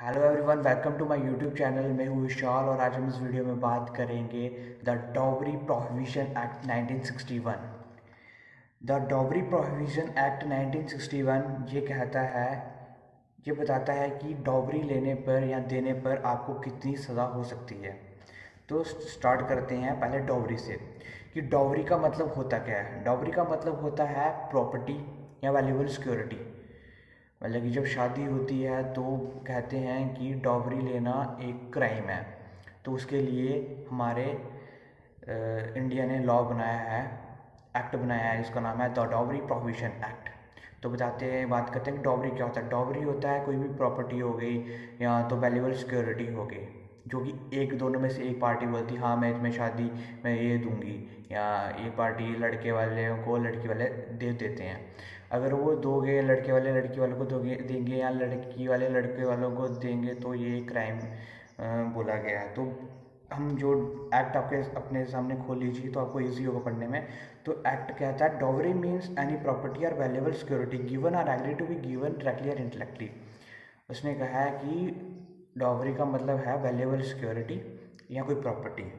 Hello everyone, welcome to my YouTube channel. मैं हूँ विशाल और आज हम इस वीडियो में बात करेंगे the dowry prohibition act 1961। The dowry prohibition act 1961 ये कहता है, ये बताता है कि डॉवरी लेने पर या देने पर आपको कितनी सज़ा हो सकती है। तो स्टार्ट करते हैं पहले डॉवरी से कि डॉवरी का मतलब होता क्या है। डॉवरी का मतलब होता है प्रॉपर्टी या वैल्यूएबल सिक्योरिटी। मतलब कि जब शादी होती है तो कहते हैं कि डॉवरी लेना एक क्राइम है। तो उसके लिए हमारे इंडिया ने लॉ बनाया है, एक्ट बनाया है, जिसका नाम है द डॉवरी प्रोहिबिशन एक्ट। तो बताते हैं, बात करते हैं कि डॉवरी क्या होता है। डॉवरी होता है कोई भी प्रॉपर्टी हो गई या तो वैल्यूएबल सिक्योरिटी हो गई, जो कि एक दोनों में से एक पार्टी बोलती हाँ मैं तुम्हें शादी में ये दूंगी, या एक पार्टी लड़के वाले को लड़की वाले दे देते हैं। अगर वो दोगे, लड़के वाले लड़की वालों को दोगे देंगे या लड़की वाले लड़के वालों को देंगे, तो ये क्राइम बोला गया है। तो हम जो एक्ट आपके अपने सामने खोल लीजिए तो आपको इजी होगा पढ़ने में। तो एक्ट कहता है डॉवरी मीन्स एनी प्रॉपर्टी और valuable security given or agree to be given directly और इंटेलेक्टली। उसने कहा है कि डॉवरी का मतलब है वैल्यूएबल सिक्योरिटी या कोई प्रॉपर्टी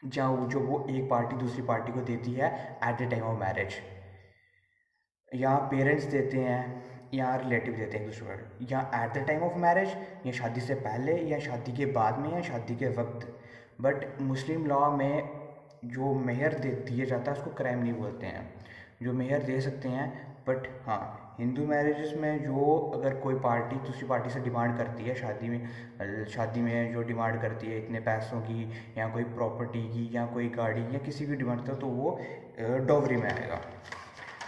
जहाँ जो वो एक पार्टी दूसरी पार्टी को देती है at the time of marriage, या पेरेंट्स देते हैं या रिलेटिव देते हैं एक दूसरे को, या at the time of marriage, या शादी से पहले या शादी के बाद में या शादी के वक्त। बट मुस्लिम लॉ में जो मेहर दे दिया जाता है उसको क्राइम नहीं बोलते हैं, जो मेहर दे सकते हैं। बट हाँ, हिंदू मैरिजेस में जो अगर कोई पार्टी दूसरी पार्टी से डिमांड करती है शादी में जो डिमांड करती है इतने पैसों की या कोई प्रॉपर्टी की या कोई गाड़ी या किसी भी डिमांड का, तो वो डॉवरी में आएगा।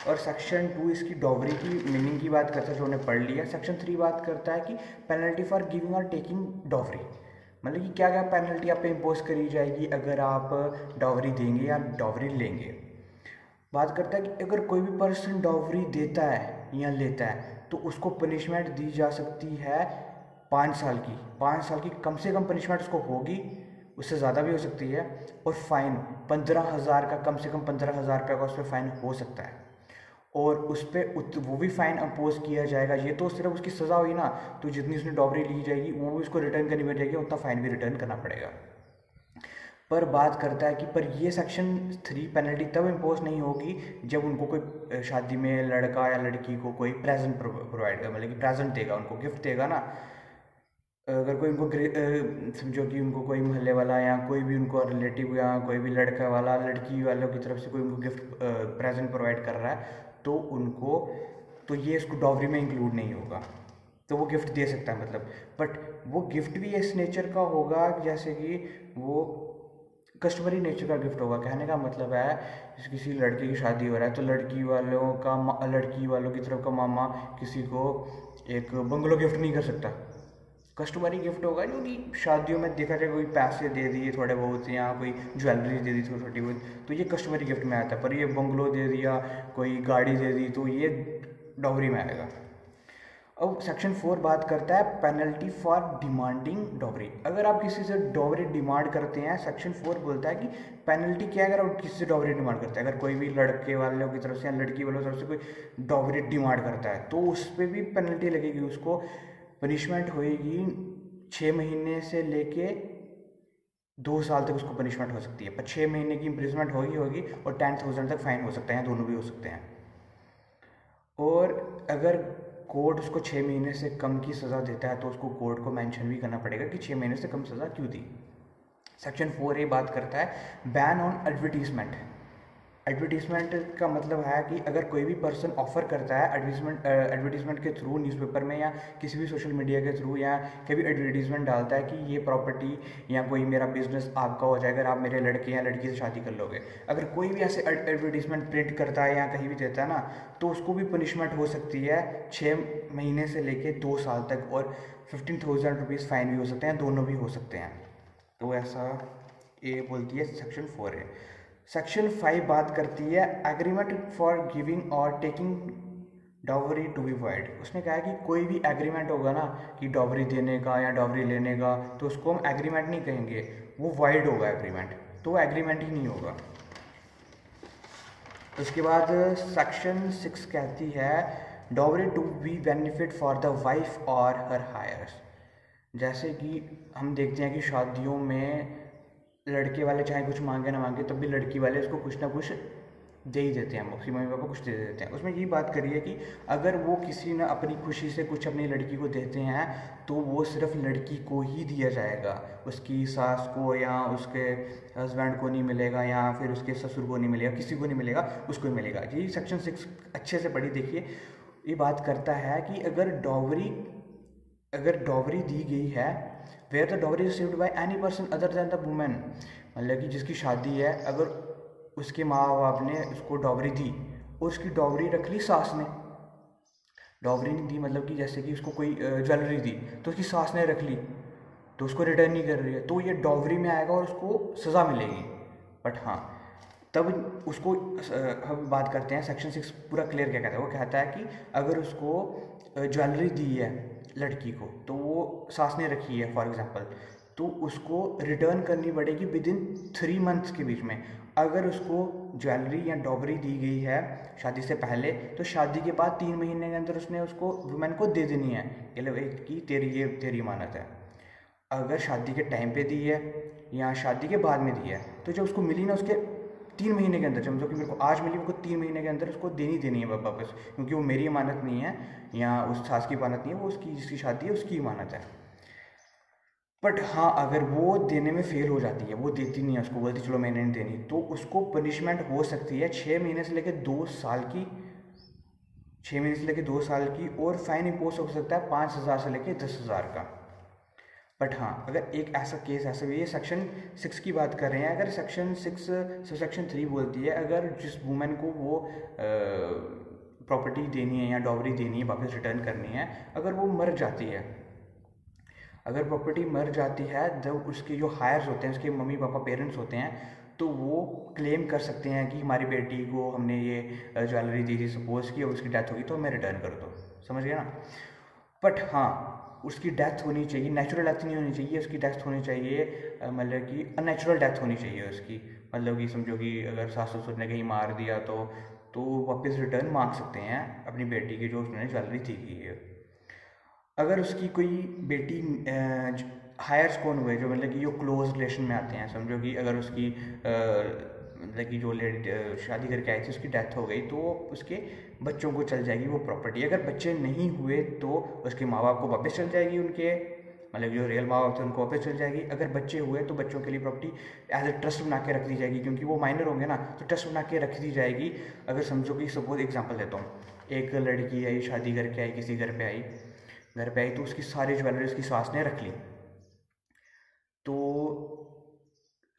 और सेक्शन 2 इसकी डॉवरी की मीनिंग की बात करता है, जो उन्होंने पढ़ लिया। सेक्शन 3 बात करता है कि पेनल्टी फॉर गिविंग और टेकिंग डॉवरी, मतलब कि क्या क्या पेनल्टी आप पे इम्पोज करी जाएगी अगर आप डॉवरी देंगे या डॉवरी लेंगे। बात करता है कि अगर कोई भी पर्सन डॉवरी देता है या लेता है तो उसको पनिशमेंट दी जा सकती है 5 साल की। 5 साल की कम से कम पनिशमेंट उसको होगी, उससे ज़्यादा भी हो सकती है। और फाइन 15,000 का, कम से कम 15,000 रुपये का उस पर फाइन हो सकता है। और उस पर वो भी फ़ाइन अपोज किया जाएगा। ये तो सिर्फ उसकी सज़ा हुई ना, तो जितनी उसने डॉवरी ली जाएगी वो भी उसको रिटर्न करनी पड़ेगी, उतना फ़ाइन भी रिटर्न करना पड़ेगा। पर बात करता है कि पर ये सेक्शन 3 पेनल्टी तब इम्पोज नहीं होगी जब उनको कोई शादी में लड़का या लड़की को कोई प्रेजेंट प्रोवाइड, मतलब कि प्रेजेंट देगा, उनको गिफ्ट देगा ना। अगर कोई उनको समझो कि उनको कोई मोहल्ले वाला या कोई भी उनको रिलेटिव या कोई भी लड़का वाला लड़की वालों की तरफ से कोई उनको गिफ्ट प्रेजेंट प्रोवाइड कर रहा है, तो उनको, तो ये इसको डॉवरी में इंक्लूड नहीं होगा। तो वो गिफ्ट दे सकता है मतलब, बट वो गिफ्ट भी इस नेचर का होगा जैसे कि वो कस्टमरी नेचर का गिफ्ट होगा। कहने का मतलब है जैसे किसी लड़के की शादी हो रहा है तो लड़की वालों की तरफ का मामा किसी को एक बंगलो गिफ्ट नहीं कर सकता। कस्टमरी गिफ्ट होगा जो कि शादियों में देखा जाए, कोई पैसे दे दिए थोड़े बहुत या कोई ज्वेलरी दे दी थोड़ी छोटी बहुत, तो ये कस्टमरी गिफ्ट में आता है। पर ये बंगलो दे दिया, कोई गाड़ी दे दी, तो ये डॉवरी में आएगा। अब सेक्शन 4 बात करता है पेनल्टी फॉर डिमांडिंग डॉवरी। अगर आप किसी से डॉवरी डिमांड करते हैं, सेक्शन 4 बोलता है कि पेनल्टी क्या है अगर आप किसी से डॉवरी डिमांड करते हैं। अगर कोई भी लड़के वालों की तरफ से या लड़की वालों की तरफ से कोई डॉवरी डिमांड करता है तो उस पर भी पेनल्टी लगेगी। उसको पनिशमेंट होएगी 6 महीने से लेके 2 साल तक उसको पनिशमेंट हो सकती है। पर 6 महीने की इम्प्रिजमेंट होगी और 10,000 तक फाइन हो सकता है, या दोनों भी हो सकते हैं। और अगर कोर्ट उसको 6 महीने से कम की सज़ा देता है तो उसको कोर्ट को मेंशन भी करना पड़ेगा कि 6 महीने से कम सज़ा क्यों दी। सेक्शन 4A बात करता है बैन ऑन एडवर्टीजमेंट। एडवर्टीजमेंट का मतलब है कि अगर कोई भी पर्सन ऑफर करता है एडवर्टीजमेंट के थ्रू, न्यूज़पेपर में या किसी भी सोशल मीडिया के थ्रू, या कभी एडवर्टीजमेंट डालता है कि ये प्रॉपर्टी या कोई मेरा बिजनेस आपका हो जाएगा अगर आप मेरे लड़के या लड़की से शादी कर लोगे। अगर कोई भी ऐसे एडवर्टीजमेंट प्रिंट करता है या कहीं भी देता है ना, तो उसको भी पनिशमेंट हो सकती है 6 महीने से लेके 2 साल तक, और 15,000 रुपीज़ फाइन भी हो सकते हैं, दोनों भी हो सकते हैं। तो ऐसा ये बोलती है सेक्शन 4A। सेक्शन 5 बात करती है एग्रीमेंट फॉर गिविंग और taking dowry to be void. उसने कहा है कि कोई भी एग्रीमेंट होगा ना कि डॉवरी देने का या डॉवरी लेने का, तो उसको हम एग्रीमेंट नहीं कहेंगे, वो वाइड होगा एग्रीमेंट, तो वो एग्रीमेंट ही नहीं होगा। उसके बाद सेक्शन 6 कहती है dowry to be benefit for the wife और हर हायर्स। जैसे कि हम देखते हैं कि शादियों में लड़के वाले चाहे कुछ मांगे ना मांगे तब भी लड़की वाले उसको कुछ ना कुछ दे ही देते हैं, उसकी मम्मी पापा कुछ दे देते हैं। उसमें ये बात करिए कि अगर वो किसी ने अपनी खुशी से कुछ अपनी लड़की को देते हैं तो वो सिर्फ लड़की को ही दिया जाएगा, उसकी सास को या उसके हस्बैंड को नहीं मिलेगा या फिर उसके ससुर को नहीं मिलेगा, किसी को नहीं मिलेगा, उसको ही मिलेगा। ये सेक्शन 6 अच्छे से पढ़ी देखिए। ये बात करता है कि अगर डॉवरी दी गई है, where the dowry received by any person other than the women, मतलब कि जिसकी शादी है, अगर उसके माँ बाप ने उसको डॉवरी दी और उसकी डॉवरी रख ली सास ने, डॉवरी नहीं दी मतलब कि जैसे कि उसको कोई ज्वेलरी दी तो उसकी सास ने रख ली तो उसको रिटर्न नहीं कर रही है, तो ये डॉवरी में आएगा और उसको सज़ा मिलेगी। बट हाँ, तब उसको हम बात करते हैं सेक्शन 6 पूरा क्लियर क्या कहता है। वो कहता है कि अगर उसको ज्वेलरी दी है लड़की को तो वो सास ने रखी है फॉर एग्जांपल, तो उसको रिटर्न करनी पड़ेगी विद इन 3 मंथ्स के बीच में। अगर उसको ज्वेलरी या डॉवरी दी गई है शादी से पहले तो शादी के बाद 3 महीने के अंदर उसने उसको वुमेन को दे देनी है, मतलब एक की तेरी अमानत है। अगर शादी के टाइम पे दी है या शादी के बाद में दी है तो जब उसको मिली ना उसके 3 महीने के अंदर, समझो कि मेरे को आज मिली, मेरे को 3 महीने के अंदर उसको देनी है वापस, क्योंकि वो मेरी अमानत नहीं है या उस सास की अमानत नहीं है, वो उसकी जिसकी शादी है उसकी अमानत है। बट हाँ, अगर वो देने में फेल हो जाती है, वो देती नहीं है, उसको बोलती चलो मैंने नहीं देनी, तो उसको पनिशमेंट हो सकती है 6 महीने से लेकर 2 साल की, 6 महीने से लेकर 2 साल की, और फाइन इम्पोज हो सकता है 5,000 से लेकर 10,000 का। बट हाँ, अगर एक ऐसा केस ऐसा भी है, सेक्शन 6 की बात कर रहे हैं, अगर सेक्शन 6 सेक्शन 3 बोलती है अगर जिस वुमेन को वो प्रॉपर्टी देनी है या डॉवरी देनी है, वापस रिटर्न करनी है, अगर वो मर जाती है, अगर प्रॉपर्टी मर जाती है, जब उसके जो हायर्स होते हैं, उसके मम्मी पापा पेरेंट्स होते हैं, तो वो क्लेम कर सकते हैं कि हमारी बेटी को हमने ये ज्वेलरी दी थी सपोज कि अब उसकी डेथ होगी तो हमें रिटर्न कर दो, समझ गए ना। बट हाँ, उसकी डेथ होनी चाहिए, नेचुरल डेथ नहीं होनी चाहिए, उसकी डेथ होनी चाहिए मतलब कि अननेचुरल डेथ होनी चाहिए उसकी, मतलब कि समझो कि अगर सास ससुर ने कहीं मार दिया तो वापस रिटर्न मांग सकते हैं अपनी बेटी की जो उसने ज्वेलरी थी की है। अगर उसकी कोई बेटी हायर्स कौन हुए जो मतलब कि जो क्लोज रिलेशन में आते हैं, समझो कि अगर उसकी मतलब कि जो शादी करके आई थी उसकी डेथ हो गई तो उसके बच्चों को चल जाएगी वो प्रॉपर्टी। अगर बच्चे नहीं हुए तो उसके माँ बाप को वापस चल जाएगी, उनके मतलब जो रियल माँ बाप थे उनको वापस चल जाएगी। अगर बच्चे हुए तो बच्चों के लिए प्रॉपर्टी एज ए ट्रस्ट बना के रख दी जाएगी, क्योंकि वो माइनर होंगे ना, तो ट्रस्ट बना के रख दी जाएगी। अगर समझो कि सपोज एग्जाम्पल देता हूँ, एक लड़की आई, शादी करके आई, किसी घर पे आई तो उसकी सारी ज्वेलरी उसकी सास ने रख ली, तो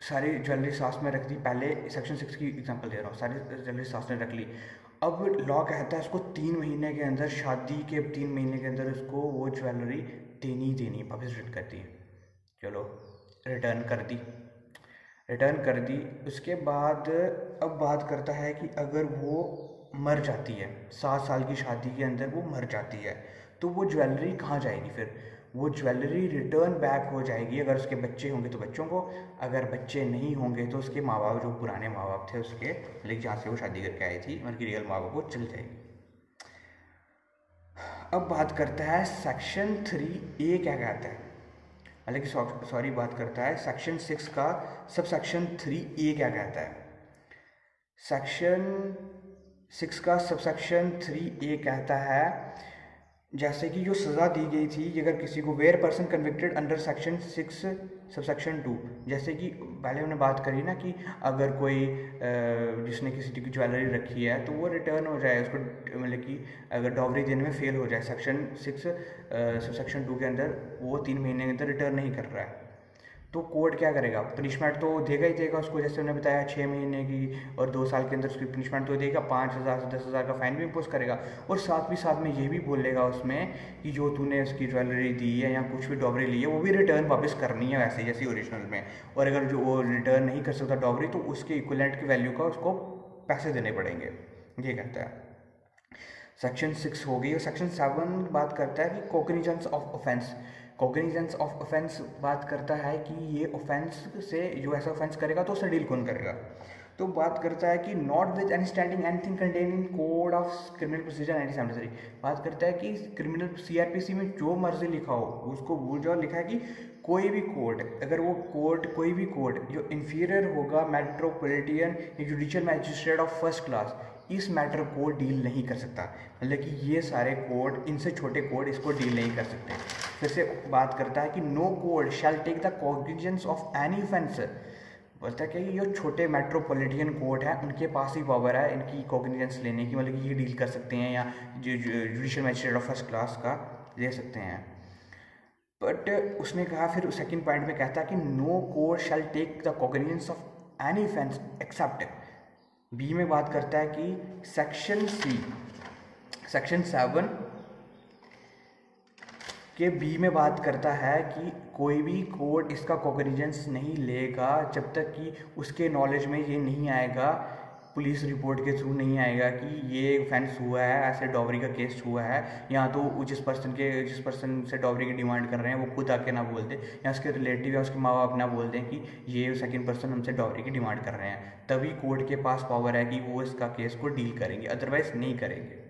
सारी ज्वेलरी सास में रख दी, पहले सेक्शन 6 की एग्जांपल दे रहा हूँ, सारी ज्वेलरी सास ने रख ली। अब लॉ कहता है उसको 3 महीने के अंदर, शादी के 3 महीने के अंदर उसको वो ज्वेलरी देनी वापस रिटर्न कर दी। चलो रिटर्न कर दी। उसके बाद अब बात करता है कि अगर वो मर जाती है, 7 साल की शादी के अंदर वो मर जाती है, तो वो ज्वेलरी कहाँ जाएगी? फिर वो ज्वेलरी रिटर्न बैक हो जाएगी, अगर उसके बच्चे होंगे तो बच्चों को, अगर बच्चे नहीं होंगे तो उसके माँ बाप, जो पुराने माँ बाप थे उसके, लेकिन जहाँ से वो शादी करके आई थी, उनकी रियल माँ बाप को चल जाएगी। अब बात करता है सेक्शन 3A क्या कहता है, मतलब कि सॉरी बात करता है सेक्शन 6 का सब सेक्शन 3A क्या कहता है। सेक्शन 6 का सब सेक्शन 3A कहता है जैसे कि जो सज़ा दी गई थी, अगर किसी को where person convicted under section 6 subsection 2, जैसे कि पहले हमने बात करी ना कि अगर कोई जिसने किसी की ज्वेलरी रखी है तो वो रिटर्न हो जाए, उसको मतलब कि अगर डॉवरी देने में फेल हो जाए, सेक्शन 6 सबसेक्शन 2 के अंदर वो 3 महीने के अंदर रिटर्न नहीं कर रहा है, तो कोर्ट क्या करेगा? पनिशमेंट तो देगा ही देगा उसको, जैसे उन्होंने बताया 6 महीने की और 2 साल के अंदर उसकी पनिशमेंट तो देगा, 5,000 से 10,000 का फाइन भी इम्पोज करेगा, और साथ में ये भी बोलेगा उसमें कि जो तूने उसकी ज्वेलरी दी है या कुछ भी डॉवरी ली है वो भी रिटर्न वापस करनी है वैसे जैसे ओरिजिनल में, और अगर जो वो रिटर्न नहीं कर सकता डॉवरी तो उसके इक्विवेलेंट की वैल्यू का उसको पैसे देने पड़ेंगे, ये कहता है। सेक्शन 6 हो गई। और सेक्शन 7 बात करता है कि cognizance of offence. Cognizance of offence बात करता है कि ये ऑफेंस से जो ऐसा ऑफेंस करेगा तो उसे डील कौन करेगा। तो बात करता है कि not with any standing anything contain in code of criminal procedure 1973। बात करता है कि क्रिमिनल सीआरपीसी में जो मर्जी लिखा हो उसको भूल जाओ। लिखा है कि कोई भी कोर्ट, अगर वो कोर्ट कोई भी कोर्ट जो इन्फीरियर होगा मेट्रोपॉलिटन या judicial magistrate of first class, इस मैटर को डील नहीं कर सकता। मतलब कि ये सारे कोर्ट, इनसे छोटे कोर्ट इसको डील नहीं कर सकते। फिर से बात करता है कि no court shall take the cognizance of any offence. बोलता है कि ये छोटे मेट्रोपॉलिटन कोर्ट हैं उनके पास ही पावर है इनकी कॉग्निजेंस लेने की, मतलब कि ये डील कर सकते हैं या judicial magistrate of first class का ले सकते हैं। बट उसने कहा, फिर सेकंड पॉइंट में कहता है कि no court shall take the cognizance of any offence except. B में बात करता है कि सेक्शन 7 के बी में बात करता है कि कोई भी कोर्ट इसका कॉग्निजेंस नहीं लेगा जब तक कि उसके नॉलेज में ये नहीं आएगा, पुलिस रिपोर्ट के थ्रू नहीं आएगा कि ये ऑफेंस हुआ है, ऐसे डॉवरी का केस हुआ है, या तो जिस पर्सन से डॉवरी की डिमांड कर रहे हैं वो खुद आके ना बोल दे, या उसके रिलेटिव या उसके माँ बाप ना बोल दें कि ये सेकंड पर्सन हमसे डॉवरी की डिमांड कर रहे हैं, तभी कोर्ट के पास पावर है कि वो इसका केस को डील करेंगे, अदरवाइज नहीं करेंगे।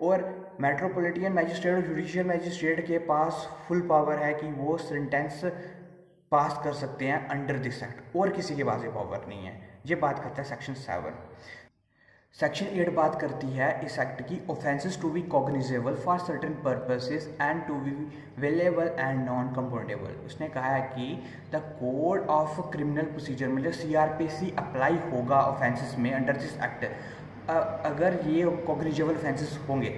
और मेट्रोपॉलिटन मैजिस्ट्रेट और जुडिशियल मैजिस्ट्रेट के पास फुल पावर है कि वो सेंटेंस पास कर सकते हैं अंडर दिस एक्ट, और किसी के पास ये पावर नहीं है। ये बात करता है सेक्शन 7। सेक्शन 8 बात करती है इस एक्ट की offences to be cognizable for certain purposes and to be bailable and non compoundable. उसने कहा है कि the code of criminal procedure मतलब सीआरपीसी अप्लाई होगा ऑफेंसेस में अंडर दिस एक्ट। अगर ये कॉग्निजेबल ऑफेंसेस होंगे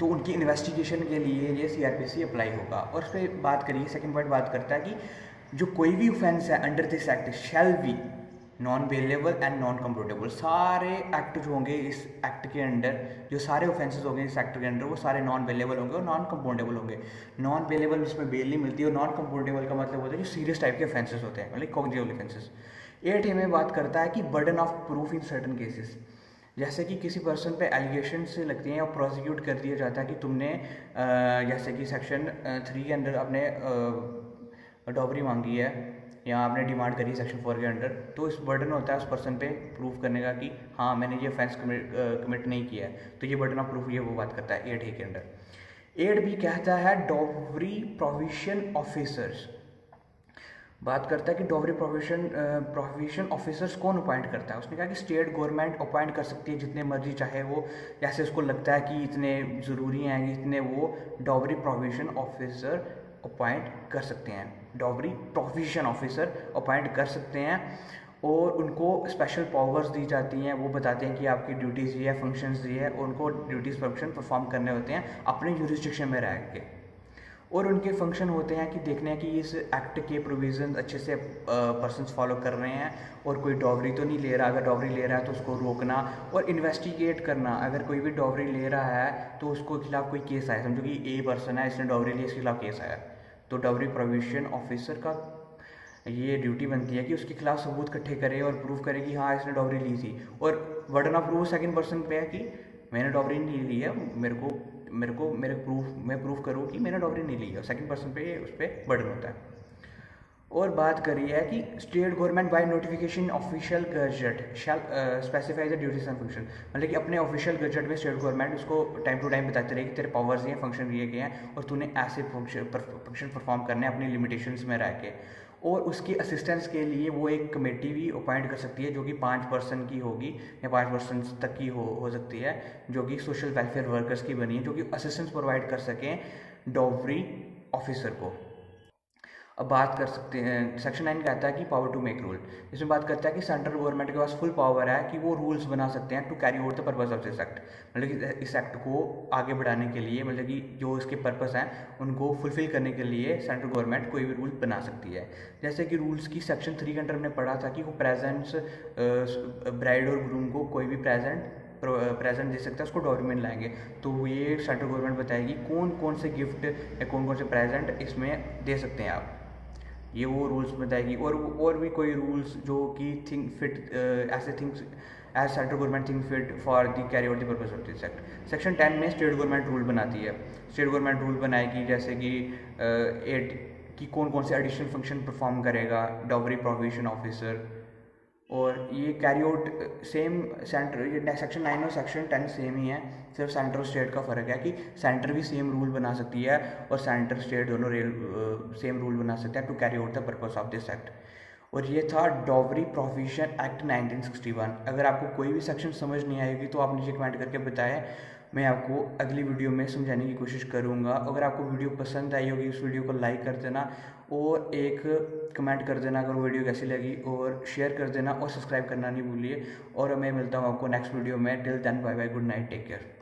तो उनकी इन्वेस्टिगेशन के लिए ये सीआरपीसी अप्लाई होगा। और उस पर बात करिए, सेकंड पॉइंट बात करता है कि जो कोई भी ऑफेंस है under this act shall be non bailable and non computable. सारे एक्ट जो होंगे इस एक्ट के अंडर, जो सारे ऑफेंसेस होंगे इस एक्ट के अंडर, वो सारे नॉन बेलेबल होंगे और नॉन कंपाउंडेबल होंगे। नॉन बेलेबल उसमें बेल नहीं मिलती, और नॉन कंपाउंडेबल का मतलब होता है जो सीरियस टाइप के ऑफेंसेस होते हैं, मतलब कॉग्निजेबल ऑफेंसेस। 8 में बात करता है कि burden of proof in certain cases, जैसे कि किसी पर्सन पे एलिगेशन से लगती हैं और प्रोसिक्यूट कर दिया जाता है कि तुमने जैसे कि सेक्शन 3 के अंडर आपने डॉवरी मांगी है या आपने डिमांड करी सेक्शन 4 के अंडर, तो इस बर्डन होता है उस पर्सन पे प्रूफ करने का कि हाँ मैंने ये ऑफेंस कमिट नहीं किया है, तो ये बर्डन ऑफ प्रूफ ये वो बात करता है 8A के अंडर। 8B कहता है डॉवरी प्रोविजन ऑफिसर्स। बात करता है कि डॉवरी प्रोविजन ऑफिसर्स कौन अपॉइंट करता है। उसने कहा कि स्टेट गवर्नमेंट अपॉइंट कर सकती है जितने मर्जी चाहे वो, जैसे उसको लगता है कि इतने ज़रूरी हैं कि इतने वो डॉवरी प्रोविजन ऑफिसर अपॉइंट कर सकते हैं, डॉवरी प्रोविजन ऑफिसर अपॉइंट कर सकते हैं। और उनको स्पेशल पावर्स दी जाती हैं, वो बताते हैं कि आपकी ड्यूटीज़ ये है, फंक्शंस ये है, उनको ड्यूटीज़ फंक्शन परफॉर्म करने होते हैं अपने यूरिसडिक्शन में रह के। और उनके फंक्शन होते हैं कि देखने हैं कि इस एक्ट के प्रोविज़न अच्छे से पर्सन्स फॉलो कर रहे हैं और कोई डॉवरी तो नहीं ले रहा, अगर डॉवरी ले रहा है तो उसको रोकना और इन्वेस्टिगेट करना। अगर कोई भी डॉवरी ले रहा है तो उसको खिलाफ कोई केस आया, समझो कि ए पर्सन है, इसने डॉवरी ली, इसके खिलाफ केस आया, तो डॉवरी प्रोविजन ऑफिसर का ये ड्यूटी बनती है कि उसके खिलाफ सबूत इकट्ठे करे और प्रूव करे कि हाँ इसने डॉवरी ली थी। और burden of proof second person पे है कि मैंने डॉवरी नहीं ली है, मेरे प्रूफ करूँ कि मैंने डॉवरी नहीं ली है, सेकंड पर्सन पे उस पर बर्डन होता है। और बात करी है कि state government by notification official gazette shall specify the duties and function, मतलब कि अपने ऑफिशियल गजट में स्टेट गवर्नमेंट उसको टाइम टू टाइम बताते रहे कि तेरे पावर्स ये फंक्शन दिए गए हैं और तूने ऐसे फंक्शन परफॉर्म करने अपनी लिमिटेशंस में रह के। और उसकी असिस्टेंस के लिए वो एक कमेटी भी अपॉइंट कर सकती है जो कि 5 पर्सन की होगी या 5 पर्सन तक की हो सकती है, जो कि सोशल वेलफेयर वर्कर्स की बनी है, जो कि असिस्टेंस प्रोवाइड कर सकें डॉवरी ऑफिसर को। अब बात कर सकते हैं, सेक्शन 9 कहता है कि पावर टू मेक रूल। इसमें बात करता है कि सेंट्रल गवर्नमेंट के पास फुल पावर है कि वो रूल्स बना सकते हैं to carry out the purpose of this act, मतलब कि इस एक्ट को आगे बढ़ाने के लिए, मतलब कि जो इसके पर्पस हैं उनको फुलफिल करने के लिए सेंट्रल गवर्नमेंट कोई भी रूल बना सकती है। जैसे कि रूल्स की सेक्शन 3 के अंडर हमने पढ़ा था कि वो प्रेजेंट्स ब्राइड और ग्रूम को कोई भी प्रेजेंट दे सकता है, उसको डॉवरी में लाएंगे, तो ये सेंट्रल गवर्नमेंट बताएगी कौन कौन से गिफ्ट या कौन कौन से प्रेजेंट इसमें दे सकते हैं आप, ये वो रूल्स बताएगी। और भी कोई रूल्स जो कि थिंक फिट ऐसे things as central government think fit for the carry out the purpose of this act. Section 10 में स्टेट गवर्नमेंट रूल बनाती है, स्टेट गवर्नमेंट रूल बनाएगी जैसे कि कि कौन कौन से एडिशनल फंक्शन परफॉर्म करेगा डॉवरी प्रोविजन ऑफिसर, और ये कैरी आउट सेम सेंटर, ये सेक्शन 9 और सेक्शन 10 सेम ही है, सिर्फ सेंटर और स्टेट का फ़र्क है कि सेंटर भी सेम रूल बना सकती है और सेंटर स्टेट दोनों सेम रूल बना सकते हैं to carry out the purpose of this act. और ये था डॉवरी प्रोहिबिशन एक्ट 1961। अगर आपको कोई भी सेक्शन समझ नहीं आएगी तो आप नीचे कमेंट करके बताएं, मैं आपको अगली वीडियो में समझाने की कोशिश करूँगा। अगर आपको वीडियो पसंद आई होगी उस वीडियो को लाइक कर देना और एक कमेंट कर देना अगर वीडियो कैसी लगी, और शेयर कर देना और सब्सक्राइब करना नहीं भूलिए। और मैं मिलता हूँ आपको नेक्स्ट वीडियो में। Till then bye bye, good night, take care.